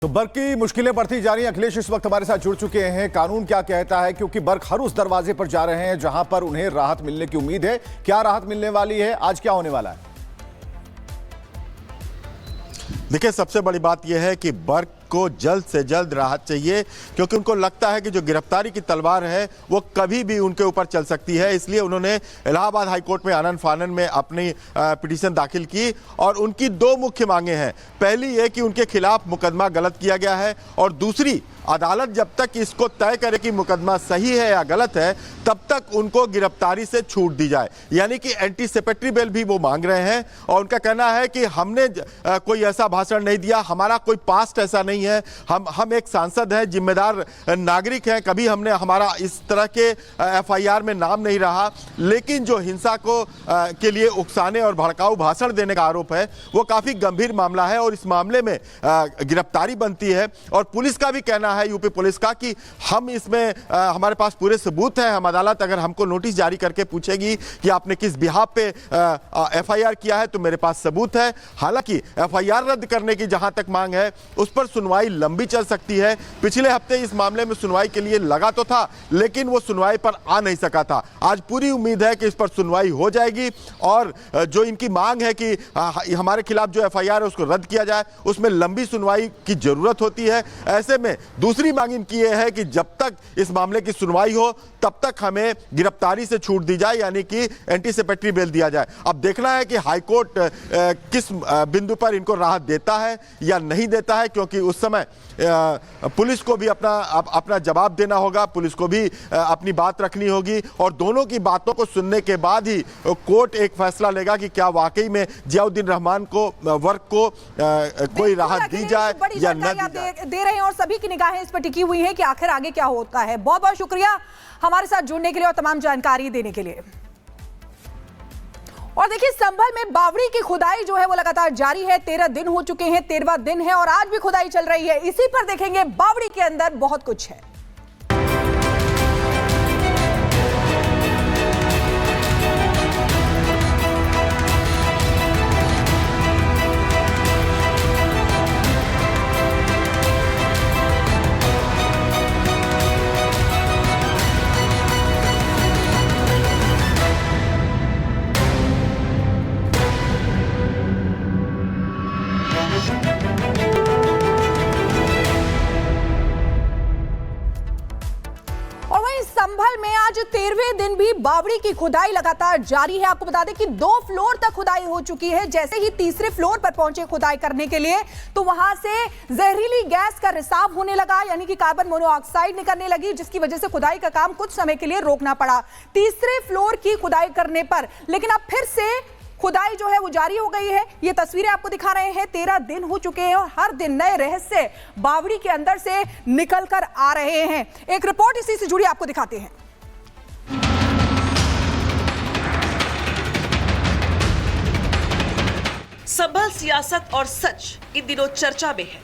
तो बर्क की मुश्किलें बढ़ती जा रही हैं। अखिलेश इस वक्त हमारे साथ जुड़ चुके हैं। कानून क्या कहता है, क्योंकि बर्क हर उस दरवाजे पर जा रहे हैं जहां पर उन्हें राहत मिलने की उम्मीद है। क्या राहत मिलने वाली है, आज क्या होने वाला है? देखिए, सबसे बड़ी बात यह है कि बर्क को जल्द से जल्द राहत चाहिए, क्योंकि उनको लगता है कि जो गिरफ्तारी की तलवार है वो कभी भी उनके ऊपर चल सकती है। इसलिए उन्होंने इलाहाबाद हाईकोर्ट में आनन फानन में अपनी पिटीशन दाखिल की और उनकी दो मुख्य मांगे हैं। पहली ये कि उनके खिलाफ मुकदमा गलत किया गया है, और दूसरी, अदालत जब तक इसको तय करे कि मुकदमा सही है या गलत है, तब तक उनको गिरफ्तारी से छूट दी जाए। यानी कि एंटीसिपेटरी बेल भी वो मांग रहे हैं। और उनका कहना है कि हमने कोई ऐसा भाषण नहीं दिया, हमारा कोई पास्ट ऐसा नहीं है, हम एक सांसद हैं, जिम्मेदार नागरिक हैं, कभी हमने हमारा इस तरह के एफआईआर में नाम नहीं रहा। लेकिन जो हिंसा को के लिए उकसाने और भड़काऊ भाषण देने का आरोप है वो काफी गंभीर मामला है, और इस मामले में गिरफ्तारी बनती है। और पुलिस का भी कहना है, यूपी पुलिस का, कि हम इसमें हमारे पास पूरे सबूत हैं। हम अदालत अगर हमको नोटिस जारी करके पूछेगी कि आपने किस बिहाफ पे एफआईआर किया है, तो मेरे पास सबूत है। हालांकि एफआईआर रद्द करने की जहां तक मांग है, उस पर सुनवाई लंबी चल सकती है। पिछले हफ्ते इस मामले में सुनवाई के लिए लगा तो था, लेकिन वो सुनवाई पर आ नहीं सका था। आज पूरी उम्मीद है कि इस पर सुनवाई हो जाएगी, और जो इनकी मांग है कि हमारे खिलाफ जो एफआईआर है उसको रद्द किया जाए, उसमें लंबी सुनवाई की जरूरत होती है। ऐसे में दूसरी मांग इनकी यह है कि जब तक इस मामले की सुनवाई हो तब तक हमें गिरफ्तारी से छूट दी जाए, यानी कि एंटीसिपेटरी बेल दिया जाए। अब देखना है कि हाईकोर्ट किस बिंदु पर इनको राहत देता है या नहीं देता है, क्योंकि उस समय पुलिस को भी अपना जवाब देना होगा, पुलिस को भी अपनी बात रखनी होगी, और दोनों की बातों को सुनने के बाद ही कोर्ट एक फैसला लेगा कि क्या वाकई में जियाउद्दीन रहमान को, वर्क को कोई राहत दी जाए या न दी जाए। दे रहे हैं, और सभी की निगाहें इस पर टिकी हुई हैं कि आखिर आगे क्या होता है। बहुत बहुत शुक्रिया हमारे साथ जुड़ने के लिए और तमाम जानकारी देने के लिए। और देखिए, संभल में बावड़ी की खुदाई जो है वो लगातार जारी है। 13 दिन हो चुके हैं, 13वां दिन है और आज भी खुदाई चल रही है। इसी पर देखेंगे, बावड़ी के अंदर बहुत कुछ है। संभल में आज 13वें दिन भी बावड़ी की खुदाई लगातार जारी है। आपको बता दें कि 2 फ्लोर तक खुदाई हो चुकी है। जैसे ही तीसरे फ्लोर पर पहुंचे खुदाई करने के लिए, तो वहां से जहरीली गैस का रिसाव होने लगा, यानी कि कार्बन मोनोऑक्साइड निकलने लगी, जिसकी वजह से खुदाई का काम कुछ समय के लिए रोकना पड़ा तीसरे फ्लोर की खुदाई करने पर। लेकिन अब फिर से खुदाई जो है वो जारी हो गई है। ये तस्वीरें आपको दिखा रहे हैं। 13 दिन हो चुके हैं और हर दिन नए रहस्य बावड़ी के अंदर से निकल कर आ रहे हैं। एक रिपोर्ट इसी से जुड़ी आपको दिखाते हैं। संभल सियासत और सच इन दिनों चर्चा में है।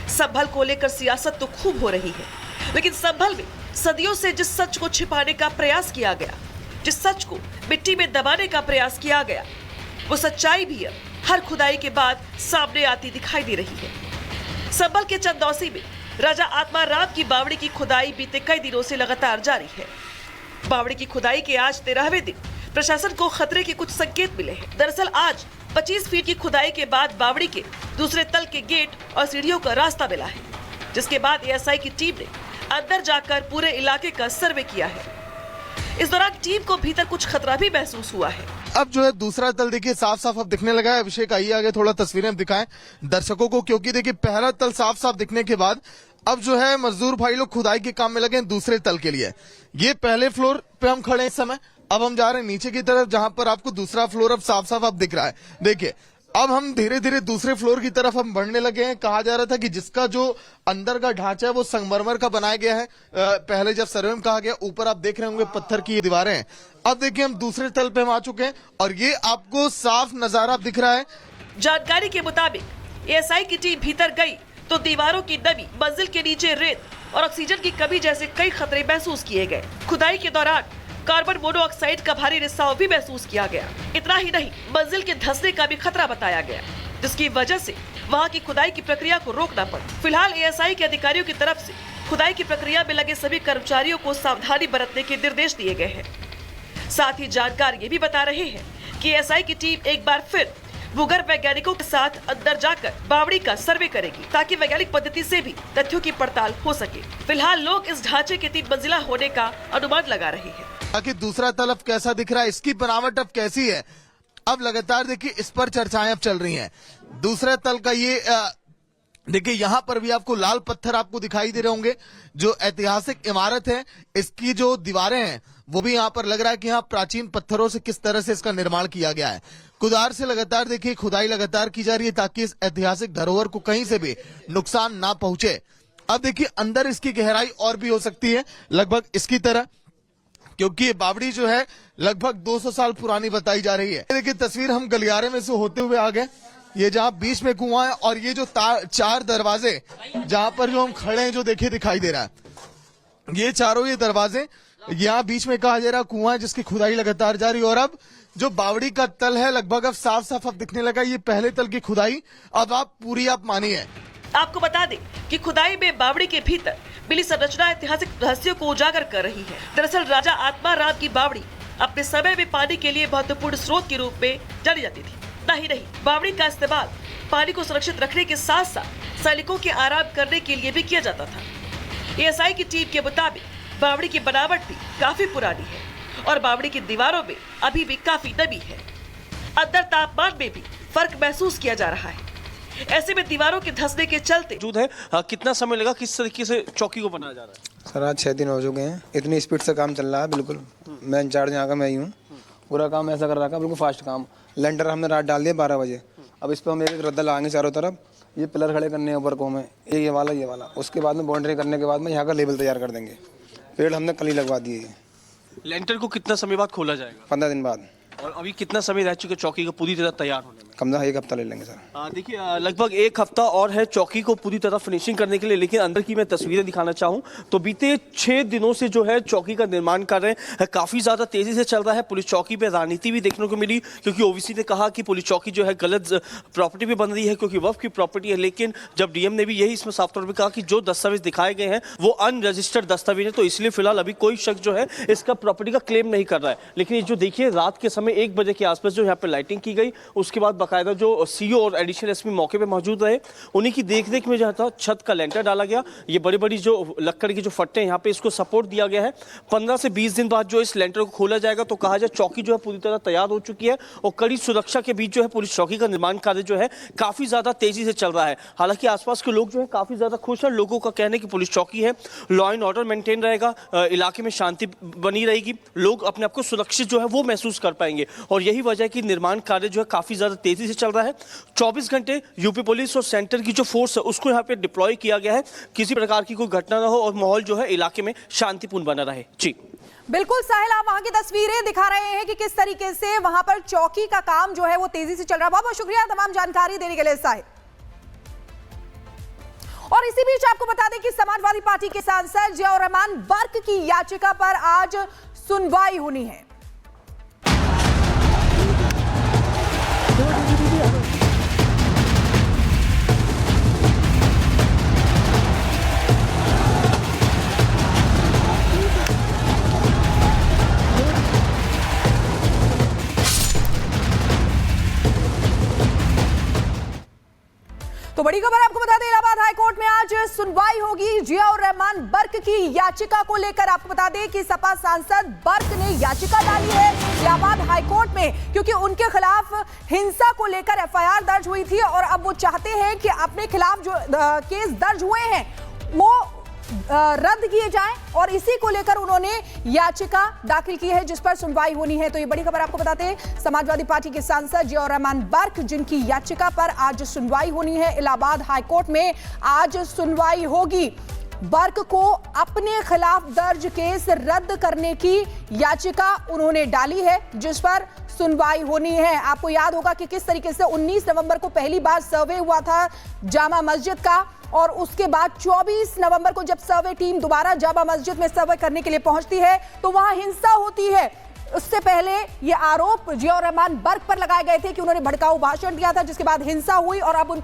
संभल को लेकर सियासत तो खूब हो रही है, लेकिन संभल में सदियों से जिस सच को छिपाने का प्रयास किया गया, जिस सच को मिट्टी में दबाने का प्रयास किया गया, वो सच्चाई भी अब हर खुदाई के बाद सामने आती दिखाई दे रही है। संभल के चंदौसी में राजा आत्माराम की बावड़ी की खुदाई बीते कई दिनों से लगातार जारी है। बावड़ी की खुदाई के आज 13वें दिन प्रशासन को खतरे के कुछ संकेत मिले हैं। दरअसल आज 25 फीट की खुदाई के बाद बावड़ी के दूसरे तल के गेट और सीढ़ियों का रास्ता मिला है, जिसके बाद एएसआई की टीम ने अंदर जाकर पूरे इलाके का सर्वे किया है। इस दौरान टीम को भीतर कुछ खतरा भी महसूस हुआ है। अब जो है दूसरा तल देखिए साफ साफ अब दिखने लगा है। अभिषेक आइए आगे थोड़ा तस्वीरें दिखाएं दर्शकों को, क्योंकि देखिए पहला तल साफ साफ दिखने के बाद अब जो है मजदूर भाई लोग खुदाई के काम में लगे हैं दूसरे तल के लिए। ये पहले फ्लोर पे हम खड़े हैं इस समय, अब हम जा रहे हैं नीचे की तरफ, जहां पर आपको दूसरा फ्लोर अब साफ साफ अब दिख रहा है। देखिए, अब हम धीरे धीरे दूसरे फ्लोर की तरफ हम बढ़ने लगे हैं। कहा जा रहा था कि जिसका जो अंदर का ढांचा है वो संगमरमर का बनाया गया है। पहले जब सर्वे में कहा गया, ऊपर आप देख रहे होंगे पत्थर की दीवारें हैं। अब देखिए हम दूसरे तल पे हम आ चुके हैं और ये आपको साफ नजारा दिख रहा है। जानकारी के मुताबिक एएसआई की टीम भीतर गई तो दीवारों की नमी, मंजिल के नीचे रेत और ऑक्सीजन की कमी जैसे कई खतरे महसूस किए गए। खुदाई के दौरान कार्बन मोनोऑक्साइड का भारी रिसाव भी महसूस किया गया। इतना ही नहीं, मंजिल के धंसने का भी खतरा बताया गया। जिसकी वजह से वहां की खुदाई की प्रक्रिया को रोकना पड़ा। फिलहाल एएसआई के अधिकारियों की तरफ से खुदाई की प्रक्रिया में लगे सभी कर्मचारियों को सावधानी बरतने के निर्देश दिए गए हैं। साथ ही जानकार ये भी बता रहे हैं कि एएसआई की टीम एक बार फिर भूगर्भ वैज्ञानिकों के साथ अंदर जाकर बावड़ी का सर्वे करेगी, ताकि वैज्ञानिक पद्धति से भी तथ्यों की पड़ताल हो सके। फिलहाल लोग इस ढांचे के 3 मंजिला होने का अनुमान लगा रहे हैं। ताकि दूसरा तल अब कैसा दिख रहा है, इसकी बनावट अब कैसी है, अब लगातार देखिए इस पर चर्चाएं अब चल रही हैं। दूसरा तल का ये देखिए यहाँ पर भी आपको लाल पत्थर आपको दिखाई दे रहे होंगे। जो ऐतिहासिक इमारत है, इसकी जो दीवारें हैं वो भी यहाँ पर लग रहा है कि यहाँ प्राचीन पत्थरों से किस तरह से इसका निर्माण किया गया है। कुदार से लगातार देखिए खुदाई लगातार की जा रही है ताकि इस ऐतिहासिक धरोहर को कहीं से भी नुकसान ना पहुंचे। अब देखिए अंदर इसकी गहराई और भी हो सकती है लगभग इसकी तरह, क्योंकि ये बावड़ी जो है लगभग 200 साल पुरानी बताई जा रही है। देखिए तस्वीर हम गलियारे में से होते हुए आ गए, ये जहाँ बीच में कुआं है और ये जो 4 दरवाजे जहां पर जो हम खड़े हैं जो देखिए दिखाई दे रहा है, ये चारों ये दरवाजे, यहाँ बीच में कहा जा रहा कुआं है जिसकी खुदाई लगातार जारी। और अब जो बावड़ी का तल है लगभग अब साफ साफ अब दिखने लगा। ये पहले तल की खुदाई अब आप पूरी आप मानिए। आपको बता दें कि खुदाई में बावड़ी के भीतर मिली संरचना ऐतिहासिक रहस्यों को उजागर कर रही है। दरअसल राजा आत्माराम की बावड़ी अपने समय में पानी के लिए महत्वपूर्ण स्रोत के रूप में जानी जाती थी। नहीं, बावड़ी का इस्तेमाल पानी को सुरक्षित रखने के साथ साथ सैनिकों के आराम करने के लिए भी किया जाता था। एएसआई की टीम के मुताबिक बावड़ी की बनावट भी काफी पुरानी है और बावड़ी की दीवारों में अभी भी काफी नमी है। अंदर तापमान में भी फर्क महसूस किया जा रहा है। ऐसे में दीवारों के धंसने के चलते मौजूद है। कितना समय लगा, किस तरीके से चौकी को बनाया जा रहा है? सर आज 6 दिन हो चुके हैं, इतनी स्पीड से काम चल रहा है। बिल्कुल मैं इंचार्ज यहाँ का मैं ही हूँ। पूरा काम ऐसा कर रहा है, बिल्कुल फास्ट काम। लेंटर हमने रात डाल दिया 12 बजे। अब इस पर हम एक रद्दा लगाएंगे चारों तरफ, ये पिलर खड़े करने हैं ऊपर को हमें, ये वाला। उसके बाद में बाउंड्री करने के बाद में यहाँ का लेवल तैयार कर देंगे। पेड़ हमने कल ही लगवा दिए। लेंटर को कितना समय बाद खोला जाएगा? 15 दिन बाद। और अभी कितना समय रह चुका चौकी का पूरी तरह तैयार होने में? कम से कम 1 हफ्ता ले लेंगे सर। देखिए लगभग 1 हफ्ता और है चौकी को पूरी तरह फिनिशिंग करने के लिए। लेकिन अंदर की मैं तस्वीरें दिखाना चाहूँ तो बीते 6 दिनों से जो है चौकी का निर्माण कार्य काफ़ी ज़्यादा तेज़ी से चल रहा है। पुलिस चौकी पे राजनीति भी देखने को मिली, क्योंकि ओवीसी ने कहा कि पुलिस चौकी जो है गलत प्रॉपर्टी पे बन रही है क्योंकि वक्फ की प्रॉपर्टी है। लेकिन जब डीएम ने भी यही इसमें साफ तौर पर कहा कि जो दस्तावेज दिखाए गए हैं वो अनरजिस्टर्ड दस्तावेज है, तो इसलिए फिलहाल अभी कोई शख्स जो है इसका प्रॉपर्टी का क्लेम नहीं कर रहा है। लेकिन ये जो देखिए रात के समय 1 बजे के आसपास जो यहाँ पे लाइटिंग की गई, उसके बाद बाकायदा जो सीओ और एडिशनल एसपी मौके पे मौजूद रहे, उन्हीं की देखरेख में जो था छत का लेंटर डाला गया। ये बड़ी बड़ी जो लक्कड़ की जो फट्टे हैं यहाँ पे इसको सपोर्ट दिया गया है। 15 से 20 दिन बाद जो इस लेंटर को खोला जाएगा तो कहा जाए चौकी जो है पूरी तरह तैयार हो चुकी है और कड़ी सुरक्षा के बीच जो है पुलिस चौकी का निर्माण कार्य जो है काफी ज्यादा तेजी से चल रहा है। हालांकि आसपास के लोग जो है काफी ज्यादा खुश हैं। लोगों का कहना है कि पुलिस चौकी है, लॉ एंड ऑर्डर मेंटेन रहेगा, इलाके में शांति बनी रहेगी, लोग अपने आप को सुरक्षित जो है वो महसूस कर पाएंगे। और यही वजह है कि निर्माण कार्य जो है काफी ज्यादा तेजी से चल रहा है। 24 घंटे यूपी पुलिस और सेंटर की जो फोर्स है उसको यहाँ पे डिप्लॉय किया गया है, किसी प्रकार की कोई घटना ना हो और माहौल जो है इलाके में शांतिपूर्ण बना रहे। जी बिल्कुल साहिल, आप वहां की तस्वीरें दिखा रहे हैं कि किस तरीके से वहां पर चौकी का काम जो है वो तेजी से चल रहा है। बहुत बहुत शुक्रिया तमाम जानकारी देने के लिए साहिल। और इसी बीच आपको बता दें कि समाजवादी पार्टी के सांसद जियाउर रहमान बर्क की याचिका पर आज सुनवाई होनी है। तो बड़ी खबर आपको बता दें, इलाहाबाद हाईकोर्ट में आज सुनवाई होगी जियाउर रहमान बर्क की याचिका को लेकर। आपको बता दें कि सपा सांसद बर्क ने याचिका डाली है इलाहाबाद हाईकोर्ट में, क्योंकि उनके खिलाफ हिंसा को लेकर एफआईआर दर्ज हुई थी और अब वो चाहते हैं कि अपने खिलाफ जो केस दर्ज हुए हैं वो रद्द किए जाएं और इसी को लेकर उन्होंने याचिका दाखिल की है जिस पर सुनवाई होनी है। तो ये बड़ी खबर आपको बताते हैं, समाजवादी पार्टी के सांसद जियाउर रहमान बर्क जिनकी याचिका पर आज सुनवाई होनी है इलाहाबाद हाईकोर्ट में, आज सुनवाई होगी। बर्क को अपने खिलाफ दर्ज केस रद्द करने की याचिका उन्होंने डाली है जिस पर सुनवाई होनी है। आपको याद होगा कि किस तरीके से 19 नवंबर को पहली बार सर्वे हुआ था जामा मस्जिद का और उसके बाद 24 नवंबर को जब सर्वे टीम दोबारा जामा मस्जिद में सर्वे करने के लिए पहुंचती है तो वहां हिंसा होती है। उससे पहले ये आरोप जियाउर रहमान बर्क पर लगाए गए थे कि उन्होंने भड़काऊ भाषण दिया था, जिसके बाद हिंसा हुई और अब उन पे